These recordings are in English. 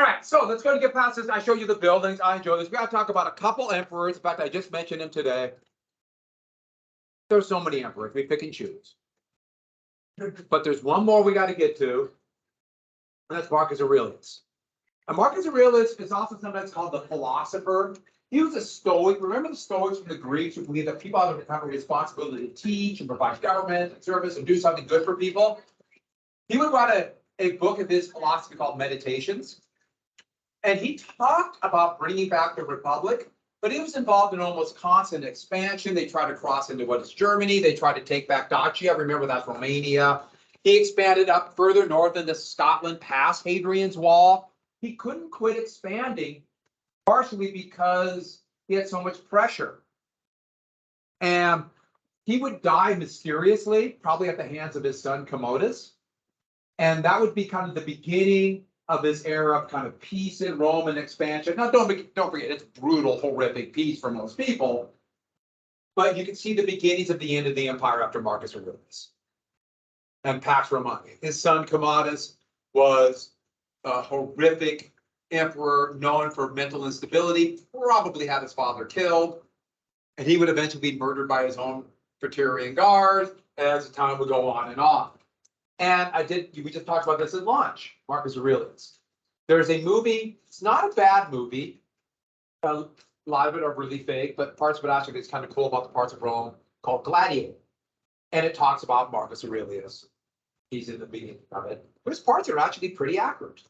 All right, so let's go to get past this. I show you the buildings. I enjoy this. We got to talk about a couple emperors. In fact, I just mentioned them today. There's so many emperors. We pick and choose. But there's one more we got to get to, and that's Marcus Aurelius. And Marcus Aurelius is also sometimes called the philosopher. He was a Stoic. Remember the Stoics from the Greeks who believed that people have a responsibility to teach and provide government and service and do something good for people. He would write a book of his philosophy called Meditations. And he talked about bringing back the Republic, but he was involved in almost constant expansion. They tried to cross into what is Germany. They tried to take back Dacia. Remember, that's Romania. He expanded up further north into Scotland past Hadrian's Wall. He couldn't quit expanding, partially because he had so much pressure. And he would die mysteriously, probably at the hands of his son Commodus. And that would be kind of the beginning of this era of kind of peace in Rome and expansion. Now, don't forget, it's brutal, horrific peace for most people. But you can see the beginnings of the end of the empire after Marcus Aurelius and Pax Romana. His son Commodus was a horrific emperor known for mental instability, probably had his father killed, and he would eventually be murdered by his own Praetorian Guard as the time would go on and on. And we just talked about this at lunch, Marcus Aurelius. There's a movie, it's not a bad movie. A lot of it are really fake, but parts of it actually is kind of cool about the parts of Rome, called Gladiator. And it talks about Marcus Aurelius. He's in the beginning of it. But his parts are actually pretty accurate.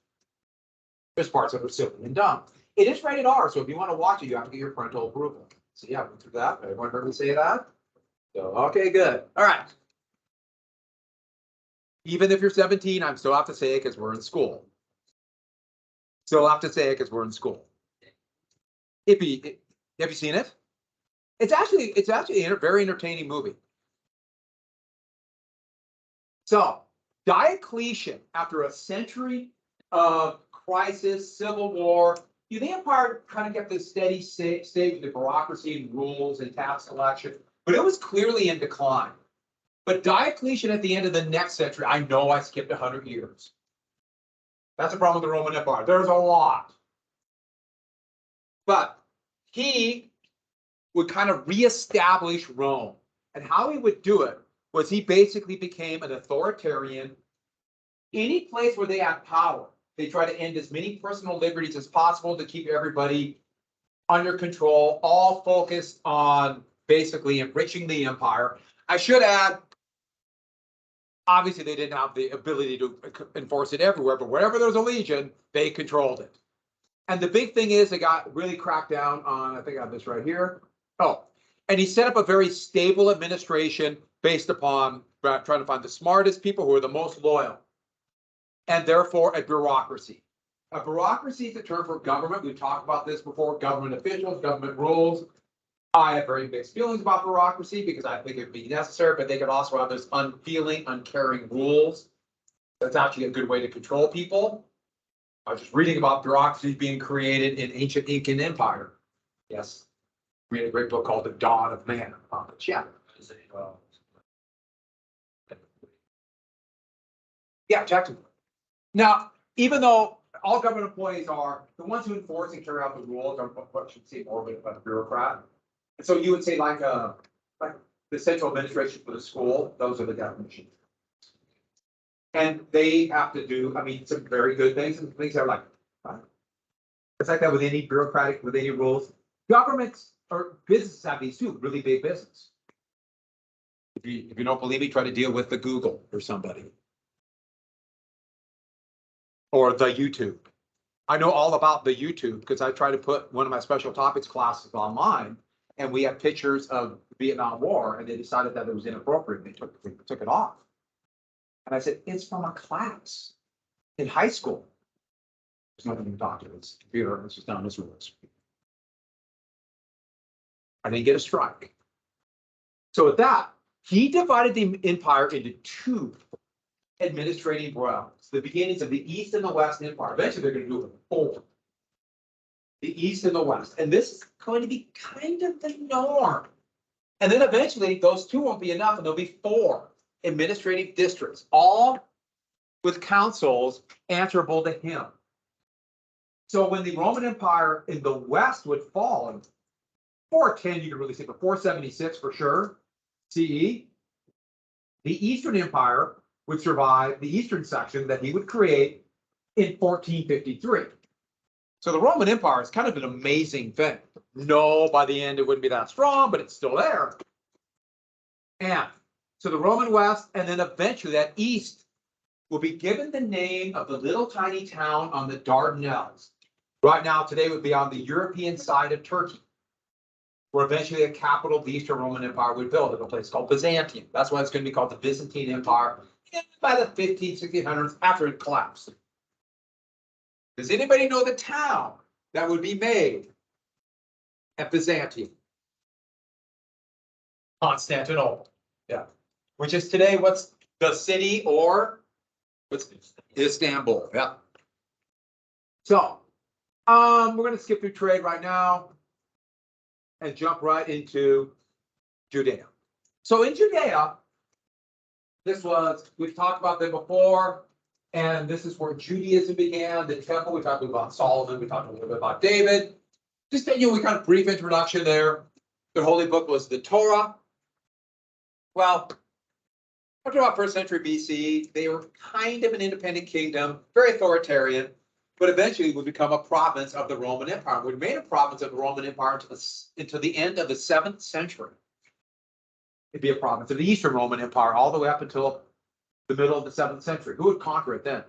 There's parts that are silly and dumb. It is rated R, so if you want to watch it, you have to get your parental approval. So yeah, went through that. Everyone heard me say that? So, okay, good. All right. Even if you're 17, I'm still have to say it because we're in school. Still have to say it because we're in school. Have you seen it? It's actually a very entertaining movie. So Diocletian, after a century of crisis, civil war, the empire kind of kept this steady state with the bureaucracy and rules and tax collection, but it was clearly in decline. But Diocletian at the end of the next century, I know I skipped 100 years. That's the problem with the Roman Empire. There's a lot. But he would kind of reestablish Rome. And how he would do it was he basically became an authoritarian. Any place where they had power, they try to end as many personal liberties as possible to keep everybody under control, all focused on basically enriching the empire. I should add, obviously, they didn't have the ability to enforce it everywhere, but wherever there was a legion, they controlled it. And the big thing is they got really cracked down on, I think I have this right here. Oh, and he set up a very stable administration based upon trying to find the smartest people who are the most loyal, and therefore a bureaucracy. A bureaucracy is a term for government. We've talked about this before, government officials, government rules. I have very mixed feelings about bureaucracy because I think it would be necessary, but they could also have those unfeeling, uncaring rules. That's actually a good way to control people. I was just reading about bureaucracy being created in ancient Incan Empire. Yes, read a great book called The Dawn of Man. Yeah. Yeah, technically. Now, even though all government employees are the ones who enforce and carry out the rules, are what should say more of a bureaucrat. And so you would say like the central administration for the school, those are the definitions. And they have to do, I mean, some very good things and things that are like, it's like that with any bureaucratic, with any rules. Governments or businesses have these too, really big business. If you don't believe me, try to deal with the Google or somebody. Or the YouTube. I know all about the YouTube because I try to put one of my special topics classes online. And we have pictures of the Vietnam War, and they decided that it was inappropriate. They took it off. And I said, it's from a class in high school. There's nothing to talk to. It's computer. It's just down this rules. I didn't get a strike. So with that, he divided the empire into two administrative realms. The beginnings of the East and the West Empire. Eventually, they're going to do it four. The East and the West. And this is going to be kind of the norm. And then eventually those two won't be enough and there'll be four administrative districts, all with councils answerable to him. So when the Roman Empire in the West would fall in 410, you can really say, but 476 for sure, CE, the Eastern Empire would survive the Eastern section that he would create in 1453. So the Roman Empire is kind of an amazing thing. No, by the end, it wouldn't be that strong, but it's still there. And so the Roman West, and then eventually that East will be given the name of the little tiny town on the Dardanelles. Right now, today would be on the European side of Turkey, where eventually a capital of the Eastern Roman Empire would build at a place called Byzantium. That's why it's going to be called the Byzantine Empire by the 1600s after it collapsed. Does anybody know the town that would be made at Byzantium? Constantinople. Yeah. Which is today, what's the city or what's Istanbul? Yeah. So, we're going to skip through trade right now and jump right into Judea. So in Judea, we've talked about them before, and this is where Judaism began, the temple. We talked about Solomon, we talked a little bit about David. Just we kind of brief introduction there. The holy book was the Torah. Well, after about 1st century BC, they were kind of an independent kingdom, very authoritarian, but eventually would become a province of the Roman Empire. Would remain a province of the Roman Empire until the end of the 7th century. It'd be a province of the Eastern Roman Empire all the way up until the middle of the 7th century. Who would conquer it then?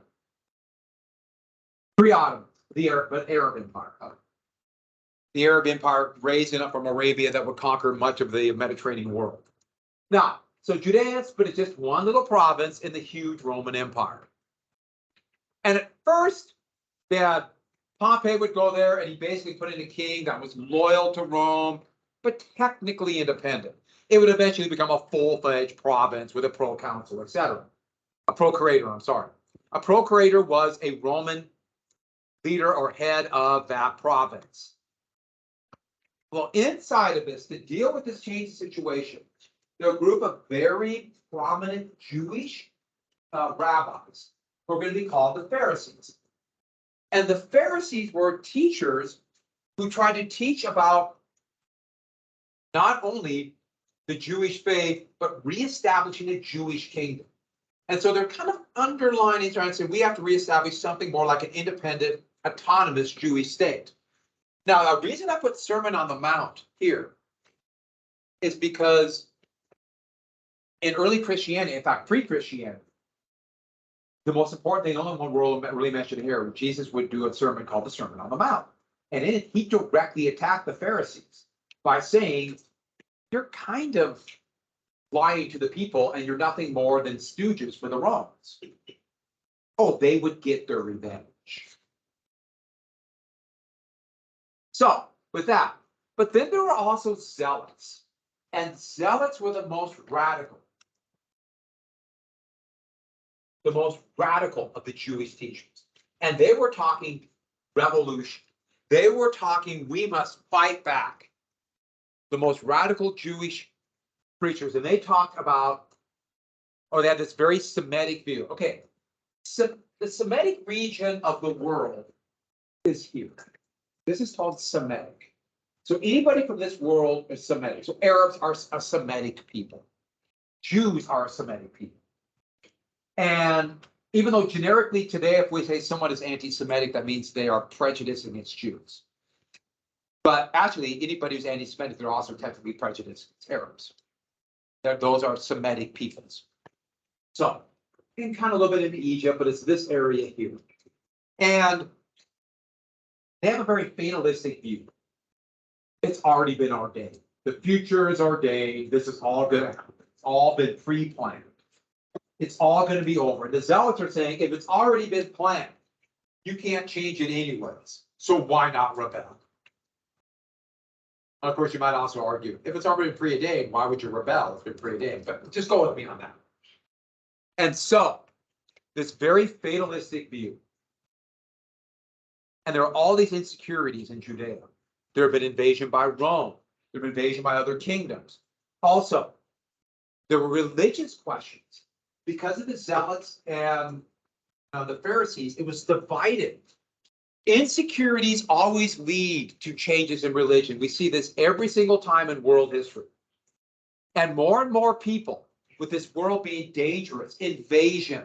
3 Ottomans, the Arab Empire. The Arab Empire raising up from Arabia that would conquer much of the Mediterranean world. Now, so Judea, but it's just one little province in the huge Roman Empire. And at first, they had Pompey would go there and he basically put in a king that was loyal to Rome, but technically independent. It would eventually become a full-fledged province with a proconsul, etc. A procurator, I'm sorry. A procurator was a Roman leader or head of that province. Well, inside of this, to deal with this changing situation, there are a group of very prominent Jewish rabbis who are going to be called the Pharisees. And the Pharisees were teachers who tried to teach about not only the Jewish faith, but reestablishing a Jewish kingdom. And so they're kind of underlining, trying to say, we have to reestablish something more like an independent, autonomous Jewish state. Now, the reason I put Sermon on the Mount here is because in early Christianity, in fact, pre-Christianity, the most important thing, the only one we're really mentioned here, Jesus would do a sermon called the Sermon on the Mount. And in it, he directly attacked the Pharisees by saying, you're kind of lying to the people and you're nothing more than stooges for the Romans. Oh, they would get their revenge. So, with that, but then there were also zealots. And zealots were the most radical. The most radical of the Jewish teachers. And they were talking revolution. They were talking, we must fight back. The most radical Jewish preachers. And they talked about, they had this very Semitic view. Okay, so the Semitic region of the world is here. This is called Semitic. So anybody from this world is Semitic. So Arabs are a Semitic people. Jews are a Semitic people. And even though generically today, if we say someone is anti-Semitic, that means they are prejudiced against Jews. But actually, anybody who's anti-Semitic, they're also technically prejudiced against Arabs. Those are Semitic peoples. So, and kind of a little bit into Egypt, but it's this area here. And they have a very fatalistic view. It's already been ordained. The future is ordained. This is all going to happen. It's all been pre-planned. It's all going to be over. The zealots are saying, if it's already been planned, you can't change it anyways. So why not rebel? Of course, you might also argue, if it's already been preordained, why would you rebel? It's been preordained. But just go with me on that. And so, this very fatalistic view. And there are all these insecurities in Judea. There have been invasion by Rome. There have been invasion by other kingdoms. Also, there were religious questions. Because of the zealots and the Pharisees, it was divided Insecurities always lead to changes in religion. We see this every single time in world history. And more people, with this world being dangerous, invasion,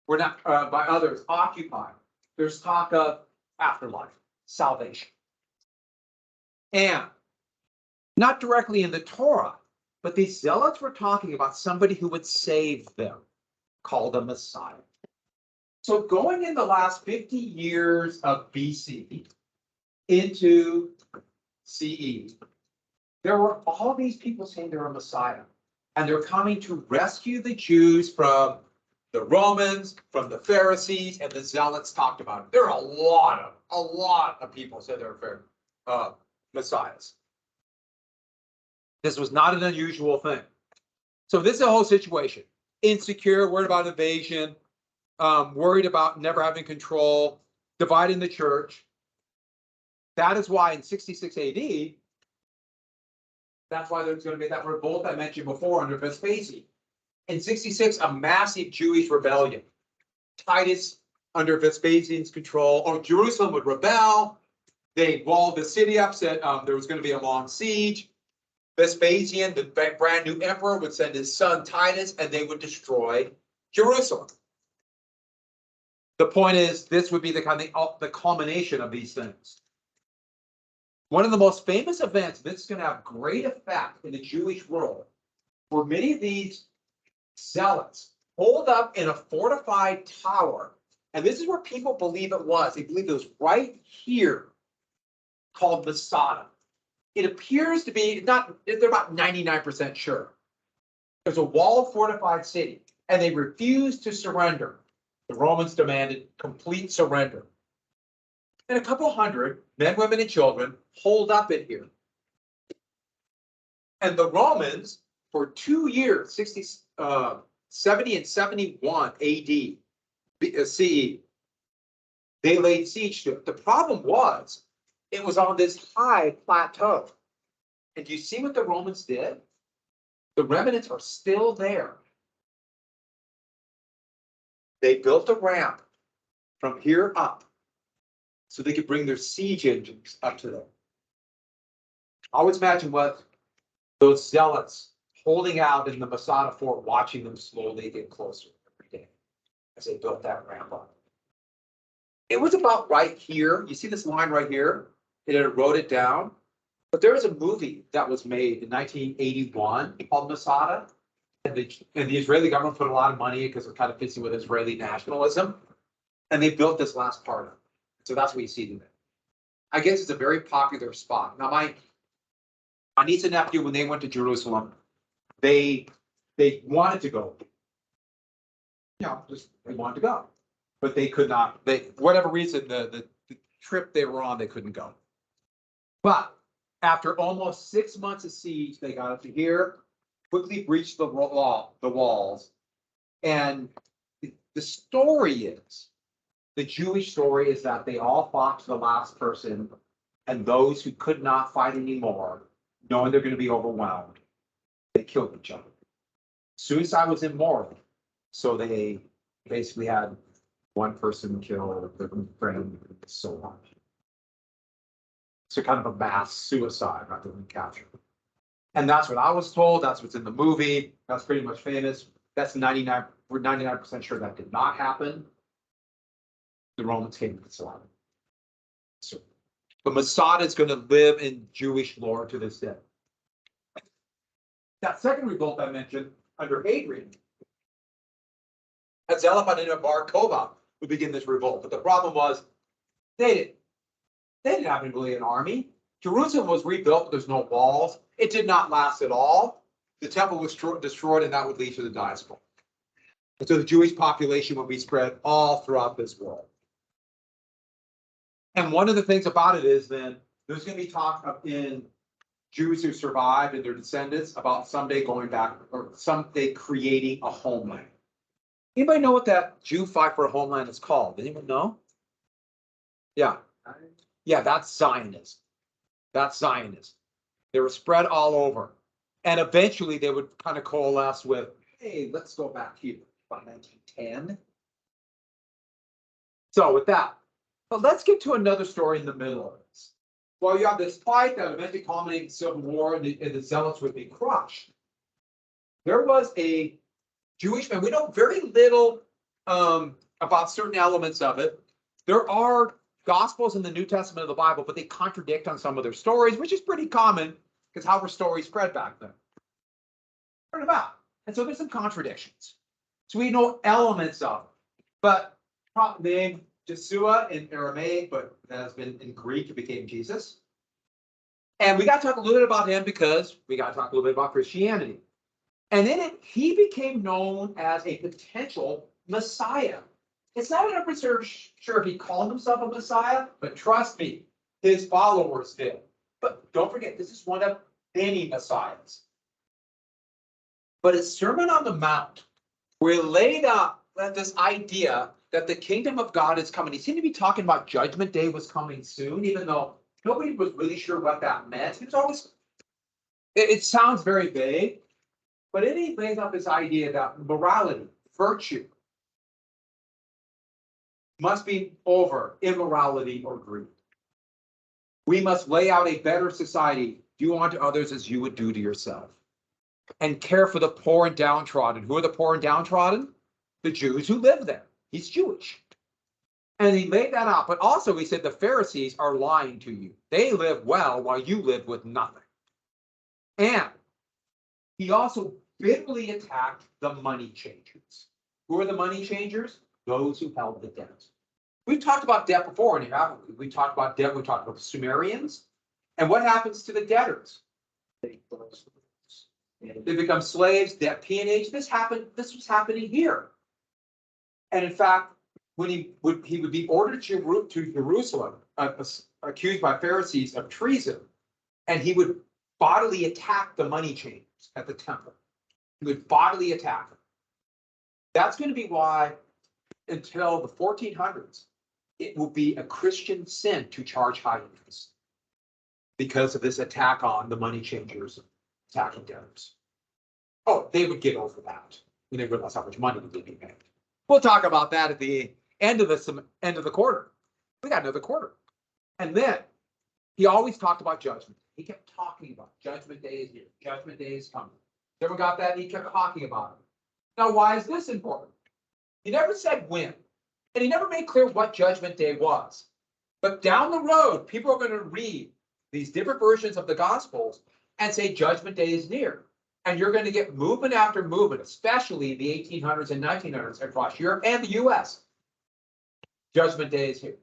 we're not by others, occupied. There's talk of afterlife, salvation. And not directly in the Torah, but these zealots were talking about somebody who would save them, called a Messiah. So going in the last 50 years of BC into CE, there were all these people saying they're a Messiah, and they're coming to rescue the Jews from the Romans, from the Pharisees, and the Zealots talked about it. There are a lot of people said they're Messiahs. This was not an unusual thing. So this is a whole situation. Insecure, worried about invasion, worried about never having control, dividing the church. That is why in 66 AD, that's why there's going to be that revolt I mentioned before under Vespasian. In 66, a massive Jewish rebellion. Titus, under Vespasian's control, or Jerusalem would rebel. They walled the city up, said there was going to be a long siege. Vespasian, the brand new emperor, would send his son Titus, and they would destroy Jerusalem. The point is, this would be the kind of the culmination of these things. One of the most famous events that's going to have great effect in the Jewish world were many of these zealots holed up in a fortified tower. And this is where people believe it was. They believe it was right here, called Masada. It appears to be not, they're about 99% sure. There's a walled fortified city, and they refused to surrender. The Romans demanded complete surrender. And a couple hundred men, women, and children holed up in here. And the Romans, for 2 years, 70 and 71 AD, CE, they laid siege to it. The problem was, it was on this high plateau. And do you see what the Romans did? The remnants are still there. They built a ramp from here up so they could bring their siege engines up to them. Always imagine what those zealots holding out in the Masada fort, watching them slowly get closer every day as they built that ramp up. It was about right here. You see this line right here? It had wrote it down. But there was a movie that was made in 1981 called Masada. And the Israeli government put a lot of money because it kind of fits in with Israeli nationalism. And they built this last part of it. So that's what you see today. I guess it's a very popular spot. Now, my niece and nephew, when they went to Jerusalem, they wanted to go. Just they wanted to go. But they could not. They, for whatever reason, the trip they were on, they couldn't go. But after almost 6 months of siege, they got up to here, quickly breached the walls. And the story is, the Jewish story is that they all fought to the last person, and those who could not fight anymore, knowing they're going to be overwhelmed, they killed each other. Suicide was immoral, so they basically had one person kill their friend, and so on. So kind of a mass suicide rather than capture. And that's what I was told. That's what's in the movie. That's pretty much famous. That's 99%. We're 99% sure that did not happen. The Romans came to Masada. So, but Masada is going to live in Jewish lore to this day. That second revolt I mentioned under Hadrian, Zelophon and Bar Kokhba would begin this revolt. But the problem was they didn't have really an army. Jerusalem was rebuilt, but there's no walls. It did not last at all. The temple was destroyed, and that would lead to the diaspora. And so the Jewish population would be spread all throughout this world. And one of the things about it is then there's going to be talk in Jews who survived and their descendants about someday going back or someday creating a homeland. Anybody know what that Jew fight for a homeland is called? Anyone know? Yeah. Yeah, that's Zionism. That's Zionism. They were spread all over. And eventually they would kind of coalesce with, hey, let's go back here by 1910. So with that, But let's get to another story in the middle of this. Well, you have this fight that eventually culminated in civil war, and the Zealots would be crushed. There was a Jewish man. We know very little about certain elements of it. There are Gospels in the New Testament of the Bible, but they contradict on some of their stories, which is pretty common because how were stories spread back then? What about? And so there's some contradictions. So we know elements of it, but name Yeshua in Aramaic, but that has been in Greek, it became Jesus. And we got to talk a little bit about him because we got to talk a little bit about Christianity. And in it, he became known as a potential Messiah. It's not 100% sure if he called himself a Messiah, but trust me, his followers did. But don't forget, this is one of many Messiahs. But his Sermon on the Mount, we laid out this idea that the kingdom of God is coming. He seemed to be talking about Judgment Day was coming soon, even though nobody was really sure what that meant. He was always, it sounds very vague, but it he lays out this idea that morality, virtue, must be over immorality or greed. We must lay out a better society, do unto others as you would do to yourself, and care for the poor and downtrodden. Who are the poor and downtrodden? The Jews who live there. He's Jewish. And he laid that out. But also he said the Pharisees are lying to you. They live well while you live with nothing. And he also bitterly attacked the money changers. Who are the money changers? Those who held the debt. We've talked about debt before in here, haven't we? We talked about debt, we talked about the Sumerians. And what happens to the debtors? They become slaves, debt peonage. This was happening here. And in fact, when he would be ordered to Jerusalem, accused by Pharisees of treason, and he would bodily attack the money changers at the temple. He would bodily attack them. That's going to be why, until the 1400s, it will be a Christian sin to charge high interest because of this attack on the money changers, attacking debtors. Oh, they would get over that when they realize how much money would be made. We'll talk about that at the end of the quarter. We got another quarter. And then he always talked about judgment. He kept talking about Judgment Day is here. Judgment Day is coming. Everyone got that? He kept talking about it. Now, why is this important? He never said when. And he never made clear what Judgment Day was. But down the road, people are going to read these different versions of the Gospels and say Judgment Day is near. And you're going to get movement after movement, especially the 1800s and 1900s across Europe and the US. Judgment Day is here.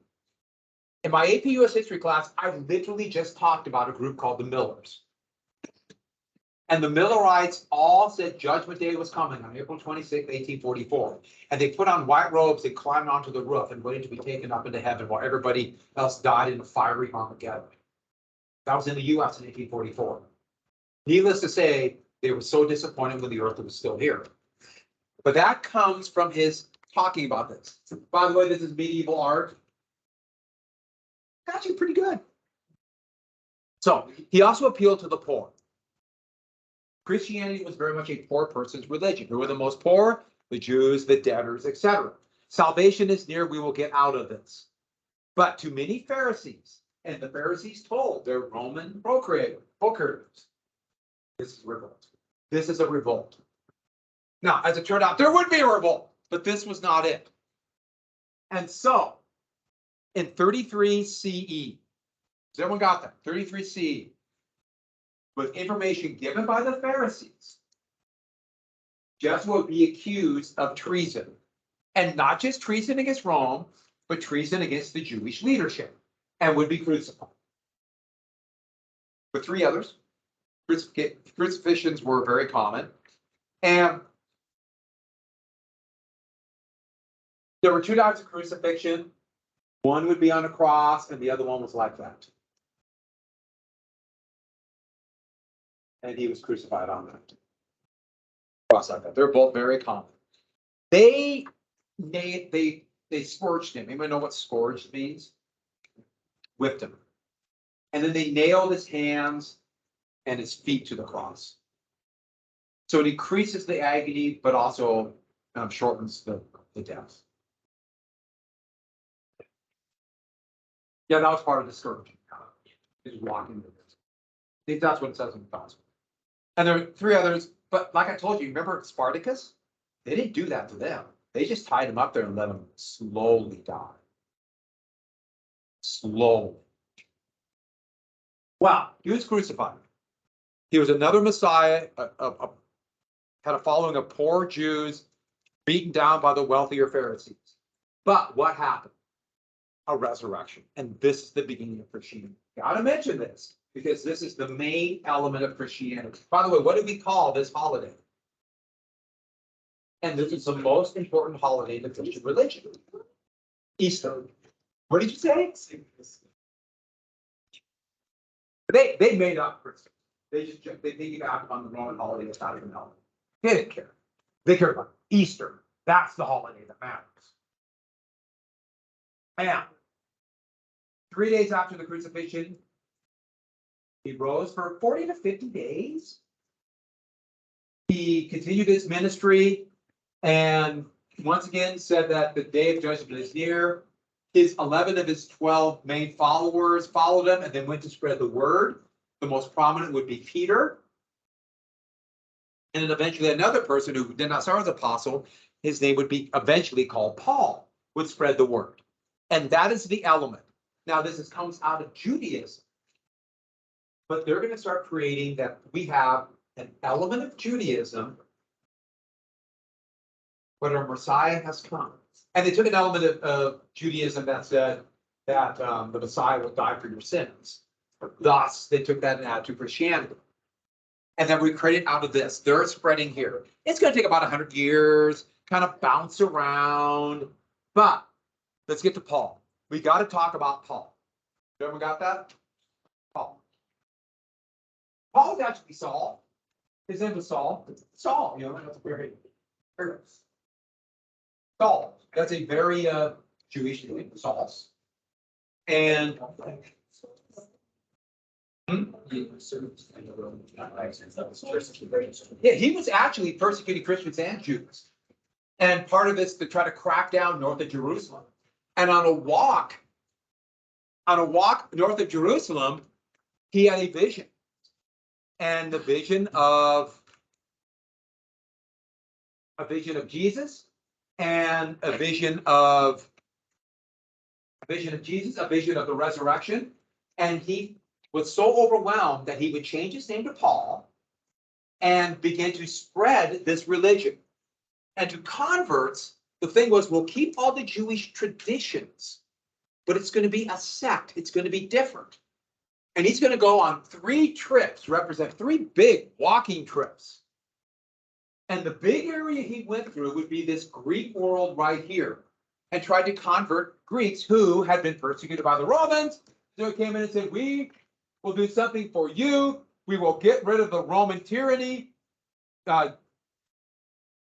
In my AP US history class, I literally just talked about a group called the Millers. And the Millerites all said Judgment Day was coming on April 26, 1844. And they put on white robes, they climbed onto the roof and waited to be taken up into heaven while everybody else died in a fiery Armageddon. That was in the US in 1844. Needless to say, they were so disappointed when the earth was still here. But that comes from his talking about this. By the way, this is medieval art. Actually pretty good. So he also appealed to the poor. Christianity was very much a poor person's religion. Who are the most poor? The Jews, the debtors, etc. Salvation is near, we will get out of this. But to many Pharisees, and the Pharisees told their Roman procurators, this is revolt. This is a revolt. Now, as it turned out, there would be a revolt, but this was not it. And so, in 33 CE, has everyone got that? 33 CE, with information given by the Pharisees, Joshua would be accused of treason. And not just treason against Rome, but treason against the Jewish leadership, and would be crucified. With three others. Crucifixions were very common. And there were two types of crucifixion. One would be on a cross, and the other one was like that. And he was crucified on that cross like that. They're both very common. They scourged him. Anybody know what scourged means? Whipped him. And then they nailed his hands and his feet to the cross. So it increases the agony, but also shortens the death. Yeah, that was part of the scourging. Is walking with this. I think that's what it says in the gospel. And there are three others, but like I told you, remember Spartacus? They didn't do that to them. They just tied him up there and let him slowly die. Slowly. Wow, he was crucified. He was another Messiah, had a following of poor Jews, beaten down by the wealthier Pharisees. But what happened? A resurrection. And this is the beginning of Christianity. Gotta mention this, because this is the main element of Christianity. By the way, what do we call this holiday? And this is the most important holiday in the Christian religion. Easter. What did you say? They made up Christmas. They piggybacked on the Roman holiday of Saturnalia. They didn't care. They cared about Easter. That's the holiday that matters. And 3 days after the crucifixion, he rose for 40 to 50 days. He continued his ministry and once again said that the day of judgment is near. 11 of his 12 main followers followed him and then went to spread the word. The most prominent would be Peter. And then eventually another person who did not start as apostle, his name would be eventually called Paul, would spread the word. And that is the element. Now this comes out of Judaism. But they're going to start creating that we have an element of Judaism, but our Messiah has come. And they took an element of Judaism that said that the Messiah will die for your sins. Thus, they took that and added to Christianity. And then we created out of this. They're spreading here. It's going to take about 100 years, kind of bounce around. But let's get to Paul. We got to talk about Paul. Everyone got that? Paul. Paul was actually Saul. His name was Saul. Saul, that's a very Saul. That's a very Jewish name, Saul. And yeah, he was actually persecuting Christians and Jews. And part of this to try to crack down north of Jerusalem. And on a walk north of Jerusalem, he had a vision. And the vision of Jesus and a vision of Jesus, a vision of the resurrection. And he was so overwhelmed that he would change his name to Paul and begin to spread this religion. And to converts, the thing was, we'll keep all the Jewish traditions, but it's going to be a sect. It's going to be different. And he's going to go on 3 trips, represent 3 big walking trips. And the big area he went through would be this Greek world right here, and tried to convert Greeks who had been persecuted by the Romans. So he came in and said, we will do something for you. We will get rid of the Roman tyranny.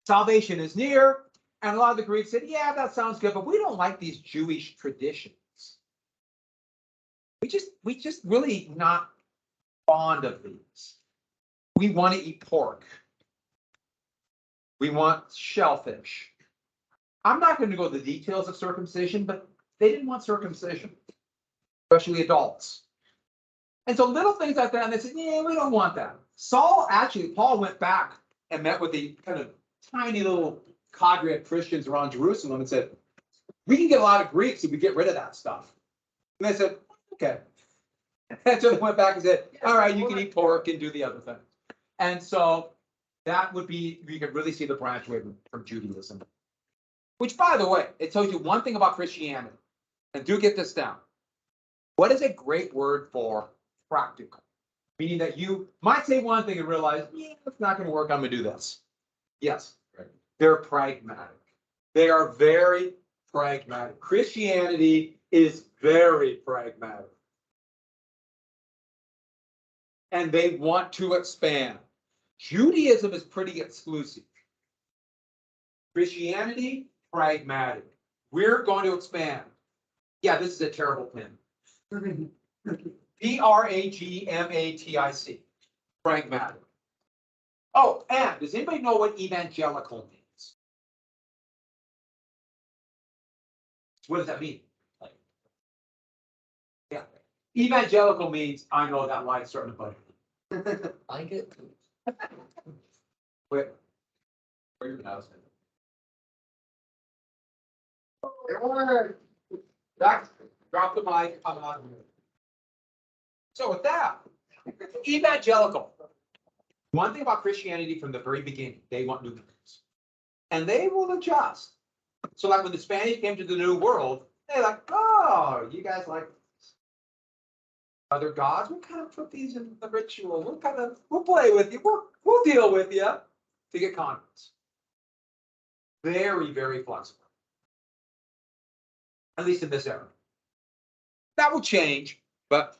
Salvation is near. And a lot of the Greeks said, yeah, that sounds good, but we don't like these Jewish traditions. We just really not fond of these. We want to eat pork. We want shellfish. I'm not going to go into the details of circumcision, but they didn't want circumcision, especially adults. And so little things like that, and they said, yeah, we don't want that. Paul went back and met with the kind of tiny little cadre of Christians around Jerusalem and said, we can get a lot of Greeks if we get rid of that stuff. And they said, okay. And so they went back and said, all right, you can eat pork and do the other thing. And so that would be, you could really see the branch away from Judaism. Which, by the way, it tells you one thing about Christianity. And do get this down. What is a great word for practical? Meaning that you might say one thing and realize, yeah, it's not going to work. I'm going to do this. Yes, right. They're pragmatic. They are very pragmatic. Christianity is very pragmatic. And they want to expand. Judaism is pretty exclusive. Christianity, pragmatic. We're going to expand. Yeah, this is a terrible pin. Pragmatic. Pragmatic. Oh, and does anybody know what evangelical means? What does that mean? Yeah. Evangelical means I know that light's starting to bud. Like it. Wait. Where your house? Back, drop the mic, I'm on. So with that, evangelical. One thing about Christianity from the very beginning, they want new things. And they will adjust. So like when the Spanish came to the New World, they're like, oh, you guys like other gods? We'll kind of put these in the ritual. We'll play with you. We'll deal with you to get converts. Very, very flexible. At least in this era. That will change, but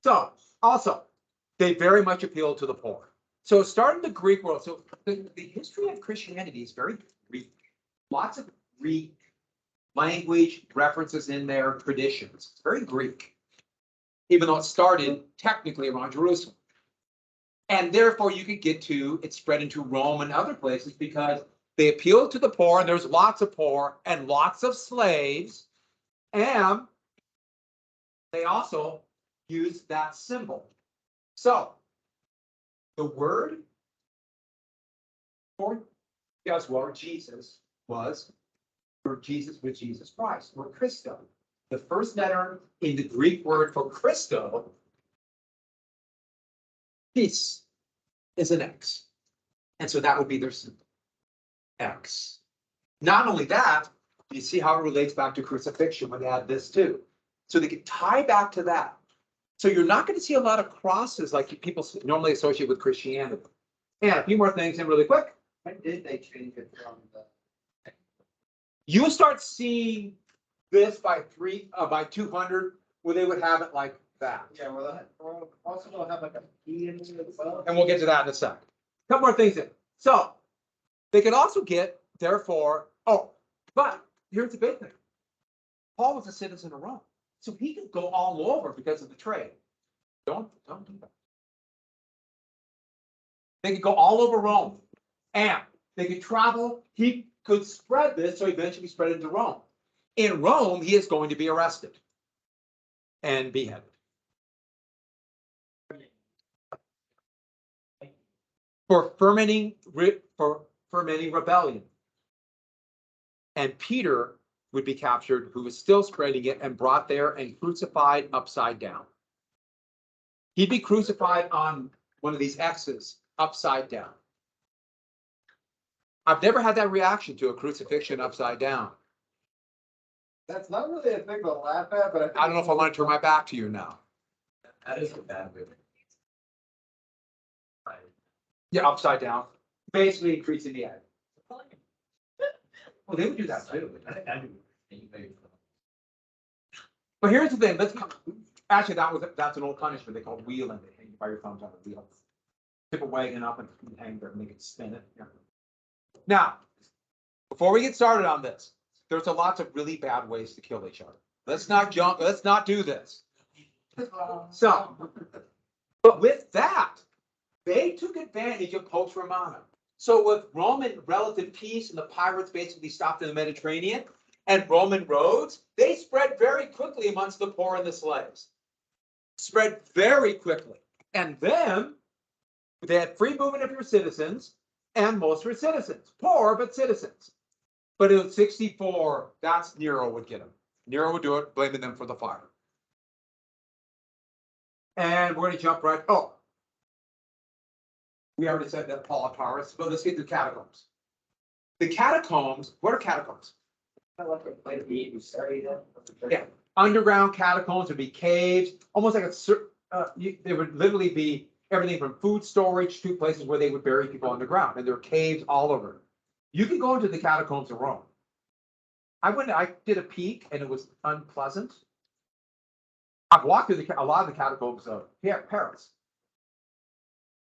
so also they very much appeal to the poor. So starting the Greek world, so the history of Christianity is very Greek. Lots of Greek language, references in there, traditions. It's very Greek, even though it started technically around Jerusalem. And therefore you could get to, it spread into Rome and other places because they appealed to the poor, and there's lots of poor and lots of slaves. And they also use that symbol. So the word for Yeshua, Jesus, was for Jesus with Jesus Christ, or Christo. The first letter in the Greek word for Christo, peace, is an X. And so that would be their symbol, X. Not only that, you see how it relates back to crucifixion when they add this too. So they can tie back to that. So you're not going to see a lot of crosses like people normally associate with Christianity. And a few more things in really quick. When did they change it from the? You start seeing this by 200, where they would have it like that. Yeah, well, also they'll have like a P in it as well. And we'll get to that in a sec. Couple more things in. So they could also get, therefore, but here's the big thing. Paul was a citizen of Rome, so he could go all over because of the trade. Don't do that. They could go all over Rome, and they could travel. He could spread this, so eventually spread it into Rome. In Rome, he is going to be arrested and beheaded. For fermenting rebellion. And Peter would be captured, who was still spreading it, and brought there and crucified upside down. He'd be crucified on one of these X's upside down. I've never had that reaction to a crucifixion upside down. That's not really a thing to laugh at, but I don't know if I want to turn my back to you now. that is a bad movie. Right. Yeah, upside down. Basically increasing the egg. Well, they would do that too. But here's the thing. Actually, that's an old punishment. They called wheeling. They hang you by your thumbs on the wheel. Tip a wagon up and hang there and make it spin it. Yeah. Now, before we get started on this, there's a lots of really bad ways to kill each other. Let's not jump. Let's not do this. So, but with that, they took advantage of Pax Romana. So with Roman relative peace and the pirates basically stopped in the Mediterranean and Roman roads, they spread very quickly amongst the poor and the slaves. Spread very quickly. And then they had free movement of your citizens, and most were citizens. Poor, but citizens. But in 64, that's Nero would get them. Nero would do it, blaming them for the fire. And we're going to jump right. We already said that Paul and Taurus, but let's get to catacombs. The catacombs, what are catacombs? Yeah, underground catacombs would be caves, almost like they would literally be everything from food storage to places where they would bury people underground, and there are caves all over. You can go into the catacombs of Rome. I did a peek, and it was unpleasant. I've walked through a lot of the catacombs of Paris.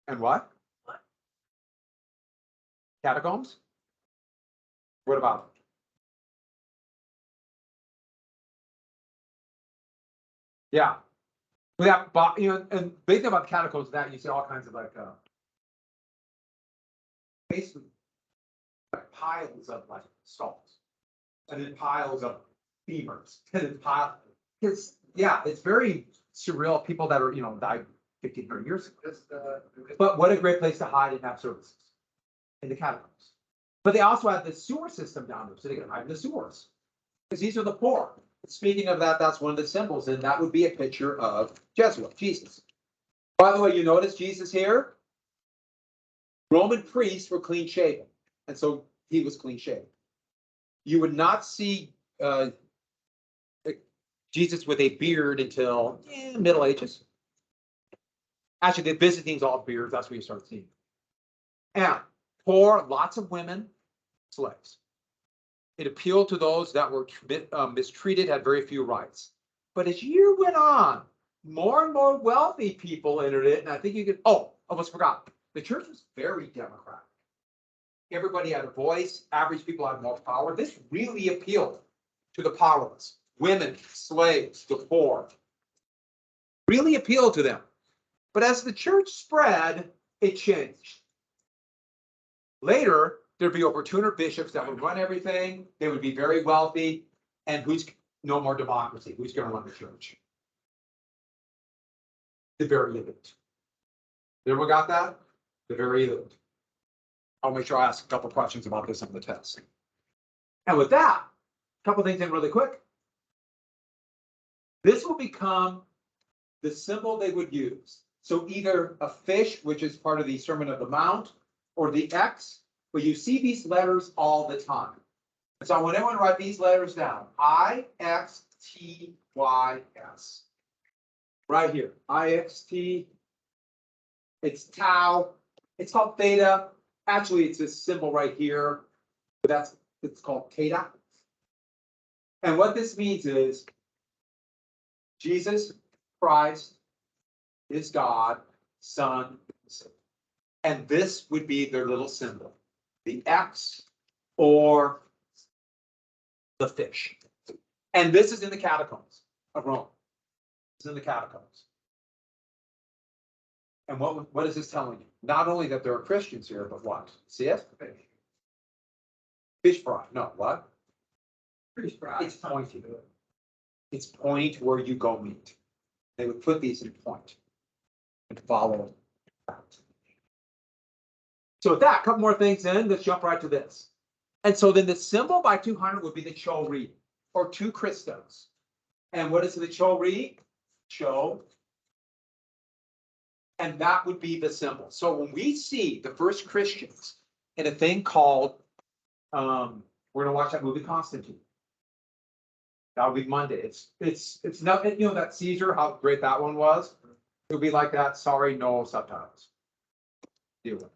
And what? Catacombs? What about it? Yeah. But and big thing about the catacombs is that you see all kinds of basically piles of skulls, and then piles of femurs, and then piles. Because yeah, it's very surreal. People that are, died 1,500 years ago. Just, But what a great place to hide and have services in the catacombs. But they also have the sewer system down there, so they can hide in the sewers. Because these are the poor. Speaking of that, that's one of the symbols, and that would be a picture of Jesuit, Jesus. By the way, you notice Jesus here? Roman priests were clean shaven, and so he was clean shaven. You would not see Jesus with a beard until Middle Ages. Actually, the Byzantines all beards. That's where you start seeing. And poor, lots of women, slaves. It appealed to those that were mistreated, had very few rights. But as year went on, more and more wealthy people entered it, and I think you could. Oh, almost forgot. The church was very democratic. Everybody had a voice. Average people had more power. This really appealed to the powerless, women, slaves, the poor. Really appealed to them. But as the church spread, it changed. Later, there'd be over 200 bishops that would run everything. They would be very wealthy. And no more democracy? Who's going to run the church? The very elite. Everyone got that? The very elite. I'll make sure I ask a couple questions about this on the test. And with that, a couple things in really quick. This will become the symbol they would use. So either a fish, which is part of the Sermon on the Mount, or the X, but you see these letters all the time. So when anyone write these letters down, I-X-T-Y-S. Right here, I-X-T, it's tau, it's called theta. Actually, it's this symbol right here, but it's called theta. And what this means is Jesus Christ is God, Son, and this would be their little symbol, the X or the fish. And this is in the catacombs of Rome. It's in the catacombs. And what is this telling you? Not only that there are Christians here, but what? See it? Fish fry. No, what? Fish fry. It's pointing. It's pointing to where you go meet. They would put these in point and follow that. So with that, a couple more things in. Let's jump right to this. And so then the symbol by 200 would be the Cho-Ri, or two Christos. And what is the Cho-Ri? Cho. And that would be the symbol. So when we see the first Christians in a thing called, we're going to watch that movie Constantine. That'll be Monday. It's not, that Caesar, how great that one was. It'll be like that. Sorry, no subtitles. Deal with it.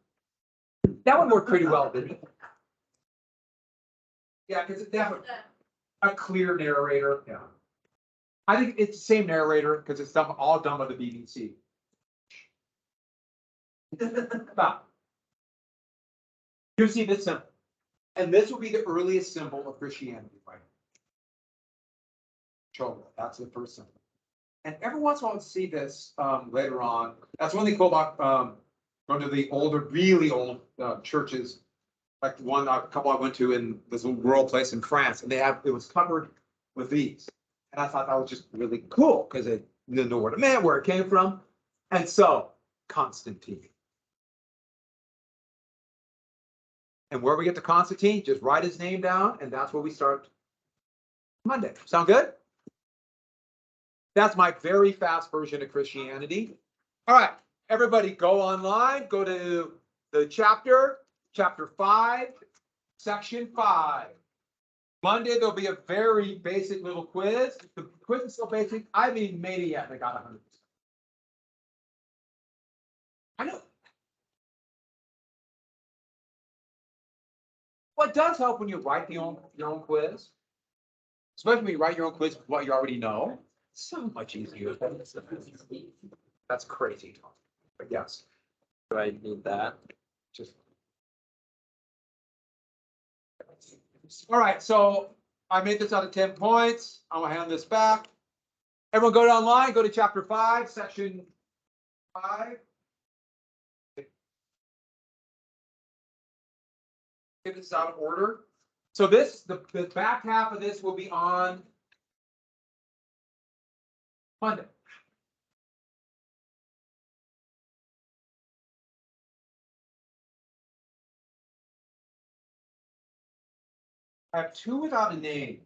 That one worked pretty well, didn't it? Yeah, because they have a clear narrator. Yeah. I think it's the same narrator because it's all done by the BBC. But you see this symbol. And this will be the earliest symbol of Christianity, right? Chola, that's the first symbol. And every once in a while, we'll see this later on. That's one thing cool about going to the older, really old churches, like the one a couple I went to in this little rural place in France, and it was covered with these. And I thought that was just really cool because they didn't know what it meant, where it came from. And so, Constantine. And where we get to Constantine, just write his name down, and that's where we start Monday. Sound good? That's my very fast version of Christianity. All right, everybody go online, go to the chapter 5, section 5. Monday, there'll be a very basic little quiz. The quiz is so basic, I haven't even made it yet, and I got 100%. I know. Well, it does help when you write your own quiz. Especially when you write your own quiz with what you already know. So much easier. That's crazy. But yes. Do I need that? Just. All right, so I made this out of 10 points. I'm gonna hand this back. Everyone go to online, go to chapter 5, section 5. Get this out of order. So the back half of this will be on Monday. I have two without a name.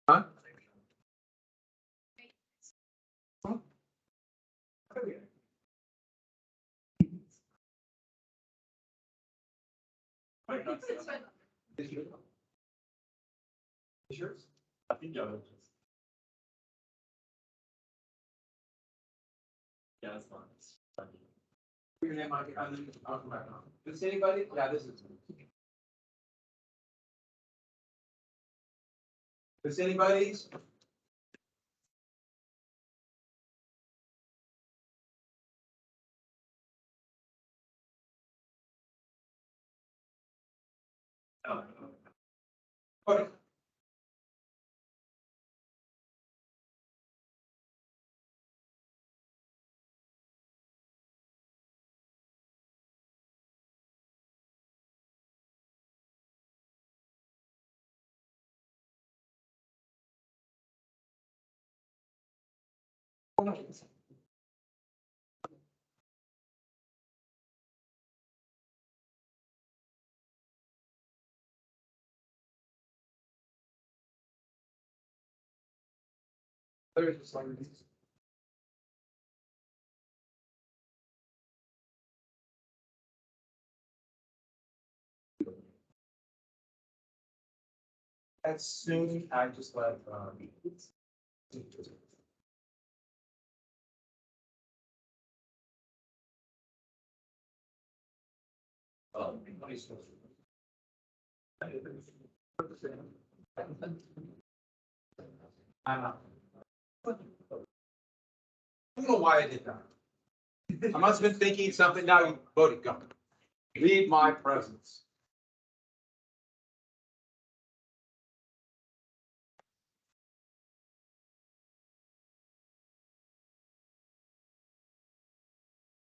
Huh? Yours? I think I was just. Yeah, that's fine. Your name, I'll come back on. Is anybody? Yeah, this is. Is anybody's? Okay. There's just like these. As soon I just let, I don't know why I did that. I must have been thinking something. Now you voted, go. Leave my presence.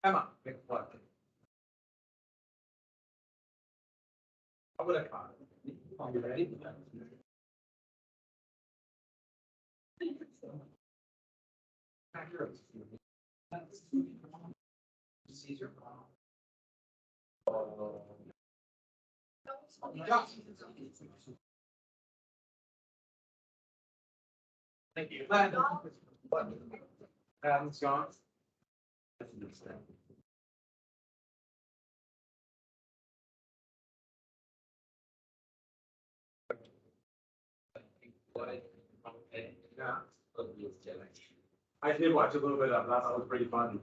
Emma, pick what? How would I caught it? Are you ready? Caesar. Yeah. Thank you. Adam's gone. Yeah. I did watch a little bit of that. That was pretty fun.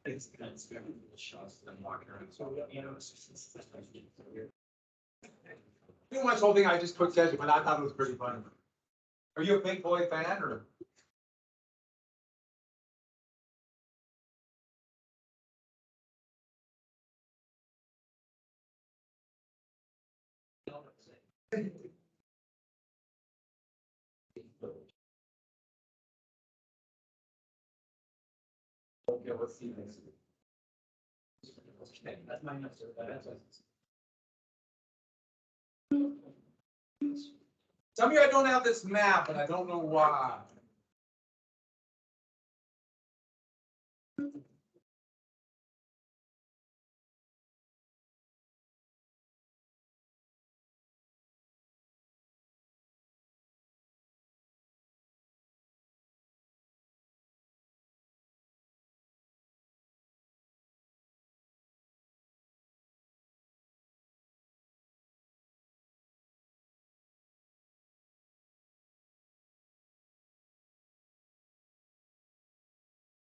It's very shots and walking around. So, you know, it's just. Pretty much whole thing I just quick session, but I thought it was pretty funny. Are you a Pink Floyd fan or? Okay, let's see this. Okay, that's my answer. Some of you I don't have this map, and I don't know why.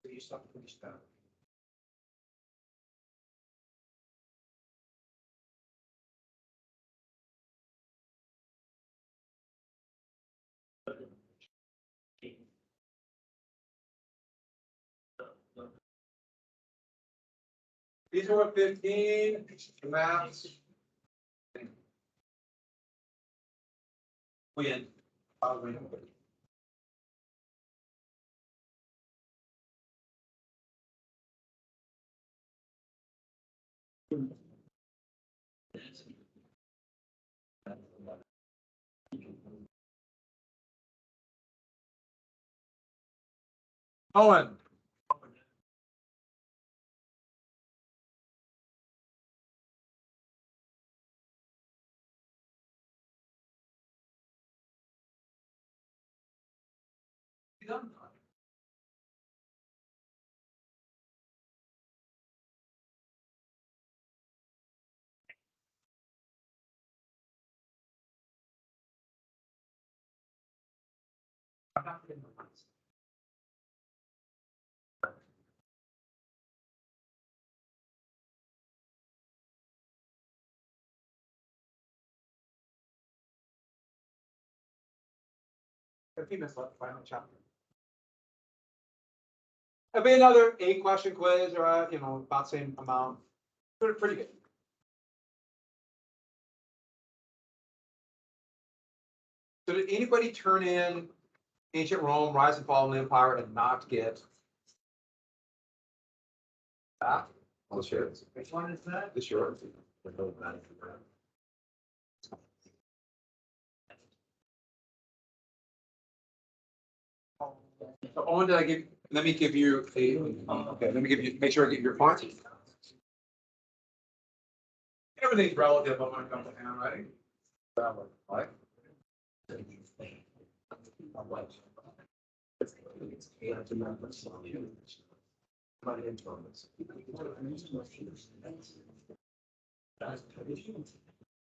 You stop to finish that. These are what 15 the maps. Win. I'll win. Owen. A few minutes left, final chapter. It'll be another 8-question quiz, or, about same amount. Pretty good. So did anybody turn in ancient Rome, rise and fall of the empire, and not get that? I'll share it. Which one is that? The short. So Owen, let me give you make sure I give your points. Everything's relative when it comes to handwriting. Right?